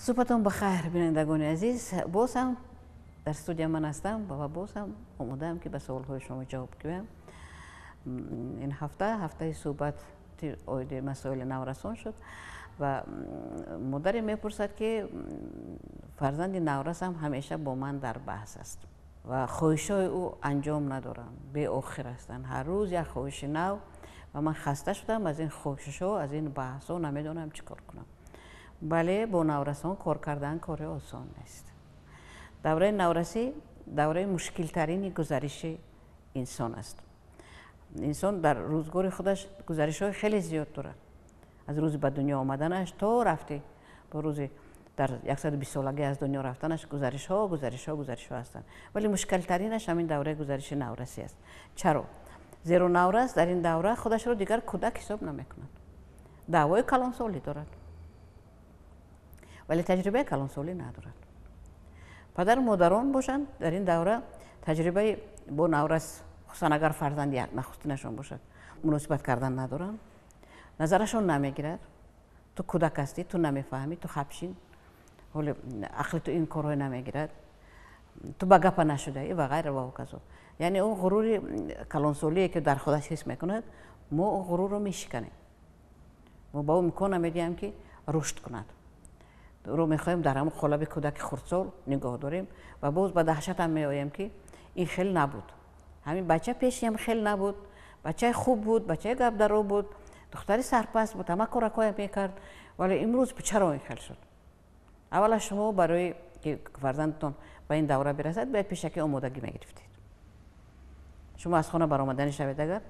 صبحتون بخیر بینندگان عزیز. باز هم در استودیو من هستم و باز هم آماده‌ام که به سوال‌های شما جواب بدم. این هفته صحبت اوید مسائل نورسان شد و مادری میپرسد که فرزند نورس هم همیشه با من در بحث است و خواهش‌های او انجام ندارم، به آخر هستند. هر روز یک خواهش نو و من خسته شدم از این خواهش‌ها، از این بحث‌ها، نمیدونم چیکار کنم. بله، با نورسان کار کردن کار آسان نیست. دوره نورسی دوره مشکل ترین گزارش انسان است. انسان در روزگار خودش گزارش‌های خیلی زیاد دارد. از روز به دنیا آمدنش تا رفته با روز در 120 سالگی از دنیا رفتنش گزارش‌ها هستند. ولی مشکل ترینش همین دوره گزارش نورسی است. چرا؟ زیرا نورس در این دوره خودش را دیگر کودک حساب نمی‌کند. دعوای کلانسالی دارد. ولی تجربه کلانسالی ندارد. پدر و مادران باشند در این دوره تجربه با نورس، خصوصا اگر فرزند یک نخستینشان باشد، مناسبت کردن ندارند. نظرشون نمیگیرد. تو کودک هستی، تو نمیفهمی، تو خبشین، حالا عقل تو این کارهای نمیگیرد، تو به گپ نشده ای و غیره و کذا. یعنی اون غرور کلانسالی که در خودش حس میکند، ما اون غرور رو میشکنیم. ما با اون امکان میدیم که رشد کند. رو میخوایم در همون قالب کودک خردسال نگاه داریم و باز به دهشت هم میآییم که این خیلی نبود. همین بچه پیشی هم خیلی نبود، بچه خوب بود، بچه گپ درو بود، دختری سرپست بود، همه کارکای میکرد، ولی امروز چرا این خیلی شد؟ اولا شما برای که فرزندتون به این دوره برسد باید پیشکی آمادگی میگرفتید. شما از خانه برآمدن شوید اگر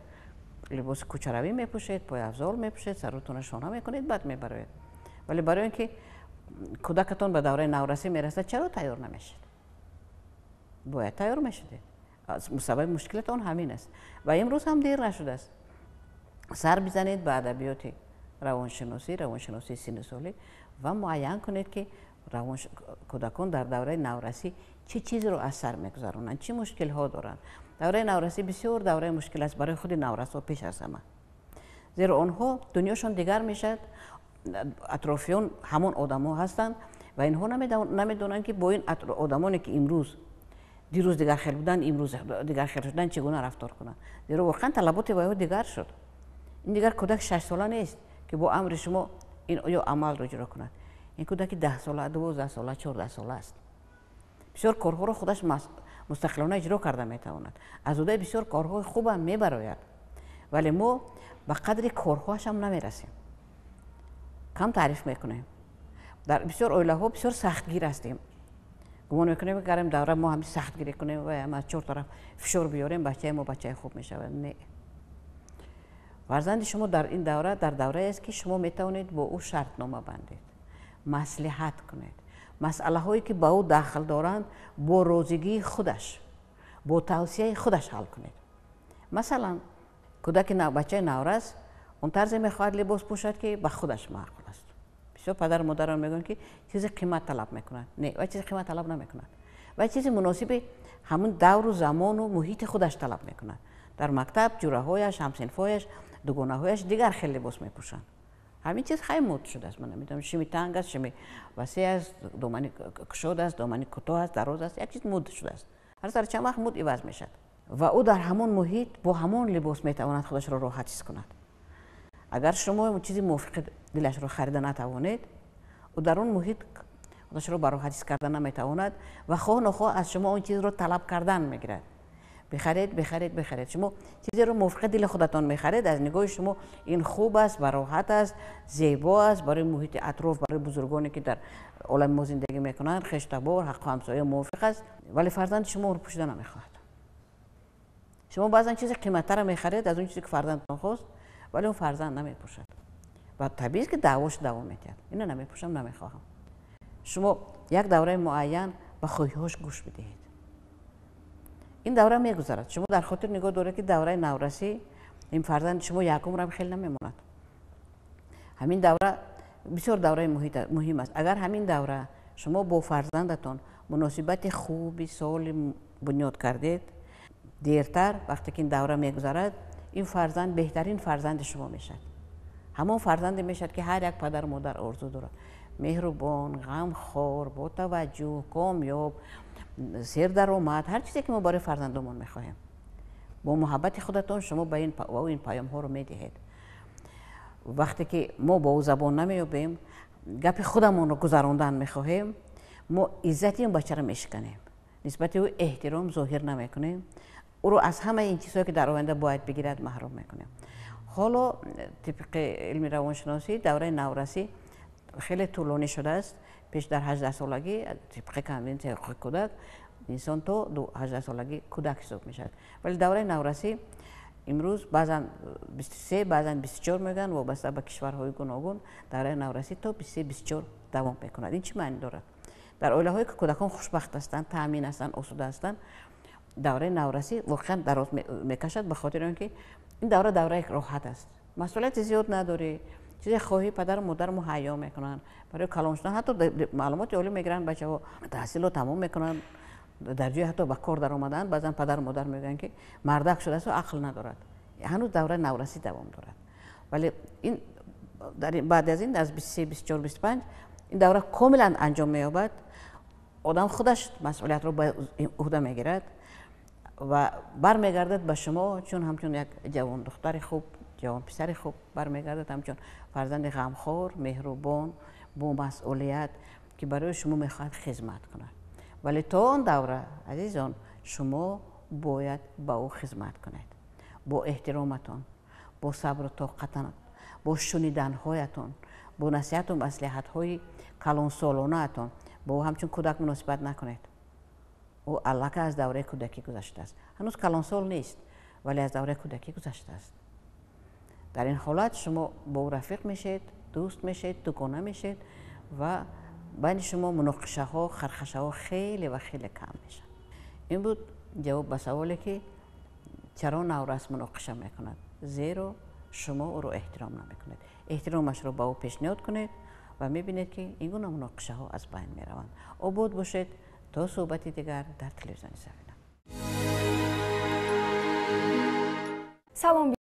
لباس کوچروی میپوشید، پای افضال میپوشید، سرتون شانه میکنید، بعد میبرید. ولی برای اینکه کودکتون به دوره نورسی میرسد چرا تیار نمیشید؟ باید تیار میشدید. سبب مشکلتون همین است و امروز هم دیر نشده است. سر بزنید به ادبیات روانشناسی سن سالی و معین کنید که کودکان در دوره نورسی چه چیزی رو اثر میگذارونند، چه مشکل ها دارند. دوره نورسی بسیار دوره مشکل است برای خود نورس و پیش از همه. زیرا آنها دنیاشون دیگر میشد، اطرافیان همون آدما هستند و اینها نمیدونن که با این آدمانی که امروز دیروز دیگر خیلی بودن، امروز دیگر خیلی شدن، چگونه رفتار کنند. زیرا واقعا طلبات وی دیگر شد. این دیگر کودک 6 ساله نیست که با امر شما این یا عمل رو اجرا کند. این کودک 10 ساله، 12 ساله، 14 ساله است. بسیار کارها رو خودش مستقلانه اجرا کرده میتواند. از اوده بسیار کارهای خوب هم میبراید. ولی ما به قدر کارهاش هم نمیرسیم. کم تعریف میکنیم. در بسیار اوله ها بسیار سختگیر هستیم. گمان میکنیم که گرم دوره ما همین سختگیری کنیم و هم از 4 طرف فشار بیاریم بچه ما بچه خوب میشود. نه. فرزند شما در این دوره دوره است که شما میتوانید با او شرط نامه بندید، مصلحت کنید، مسئله هایی که با او داخل دارند با روزگی خودش، با توصیه خودش حل کنید. مثلا کودک بچه نورس اون طرز میخواهد لباس پوشد که به خودش معقول است. بسیار پدر و مادران میگن که چیز قیمت طلب میکنند. نه، و چیز قیمت طلب نمیکنند. و چیز مناسب همون دور و زمان و محیط خودش طلب میکنند. در مکتب جورهایش، همسنفایش، دوگانه‌هایش دیگر خیلی لباس میپوشند. همین چیز خیلی مد شده است. من نمیدونم شمی تنگ است، شمی وسیع است، دامنی کشاد است، دامنی کوتاه است، دراز است، یک چیز مد شده است. هر سر چند وقت مد عوض میشد و او در همون محیط با همون لباس میتواند خودش را راحت حس کند. اگر شما اون چیزی موافق دلش رو خرید نتوانید و در اون محیط خودش رو برای حدیث کردن نمیتواند و خواه نخواه از شما اون چیز رو طلب کردن میگیرد. بخرید. شما چیزی رو موافق دل خودتان میخرید، از نگاه شما این خوب است، راحت است، زیبا است، برای محیط اطراف، برای بزرگانی که در عالم ما زندگی میکنند، خشتبار، حق و همسایه موافق است، ولی فرزند شما رو پوشیدن نمیخواهد. شما بعضا چیز قیمت‌تر میخرید از اون چیزی که فرزندتان خواست، ولی اون فرزند نمیپوشد و طبیعی که دعواش دوام میکرد. اینو نمیپوشم، نمیخواهم. شما یک دوره معین به خواهی‌هاش گوش بدهید. این دوره میگذرد. شما در خاطر نگاه دارید که دوره نورسی این فرزند شما یک عمر خیلی نمیماند. همین دوره بسیار دوره مهم است. اگر همین دوره شما با فرزندتان مناسبت خوبی سال بنیاد کردید، دیرتر وقتی که این دوره میگذرد این فرزند بهترین فرزند شما میشد. همون فرزند میشد که هر یک پدر و مادر آرزو دارد. مهربان، غمخوار، با توجه، کامیاب، سردرآمد، هر چیزی که ما برای فرزندمون میخواهیم. با محبت خودتون شما به این پیام ها رو میدهید. وقتی که ما با او زبان نمیابیم، گپ خودمون رو گذراندن میخواهیم، ما عزتی اون بچه رو میشکنیم، نسبت او احترام ظاهر نمیکنیم، او رو از همه این چیزهایی که در آینده باید بگیرد محروم میکنیم. حالا طبق علم روانشناسی دوره نورسی خیلی طولانی شده است. پیش در 18 سالگی طبق کنونی حقوق کودک انسان تا 18 سالگی کودک حساب میشد، ولی دوره نورسی امروز بعضا 23 بعضا 24 میگن، وابسته به کشورهای گوناگون دوره نورسی تا 23-24 دوام میکند. این چی معنی دارد؟ در عائله هایی که کودکان خوشبخت هستند، تامین هستند، آسوده هستند، دوره نورسی واقعا دراز میکشد، به خاطر اینکه این دوره راحت است، مسئولیت زیاد نداری، چیزی خواهی پدر و مادر مهیا میکنن برای کلان شدن. حتی معلومات عالی میگیرن، بچه‌ها تحصیل رو تمام میکنن، در جای حتی به کار در آمدن، بعضا پدر و مادر میگن که مردک شده است و عقل ندارد. هنوز دوره نورسی دوام دارد، ولی این بعد از این از 23 24 25 این دوره کاملا انجام مییابد. آدم خودش مسئولیت رو به عهده میگیرد و برمیگردد به شما، چون همچون یک جوان دختر خوب، جوان پسر خوب برمیگردد، همچون فرزند غمخوار، مهربان، با مسئولیت که برای شما میخواد خدمت کند. ولی تا آن دوره عزیزان شما باید با او خدمت کنید، با احترامتون، با صبر و طاقتتون، با شنیدنهایتون، با نصیحت و مصلحت‌های کلانسالانه‌تون با او همچون کودک مناسبت نکنید. او الکه از دوره کودکی گذشته است، هنوز کلانسال نیست ولی از دوره کودکی گذشته است. در این حالت شما با او رفیق میشید، دوست میشید، دوگانه میشید و بین شما مناقشه ها، خرخشه ها خیلی و خیلی کم میشه. این بود جواب به سوالی که چرا نورس مناقشه میکند. زیرا شما او رو احترام نمیکنید. احترامش رو با او پیشنهاد کنید و میبینید که این گونه مناقشه ها از بین میروند. آباد باشید تا صحبتی دیگر در تلویزیون زمینه. سلام.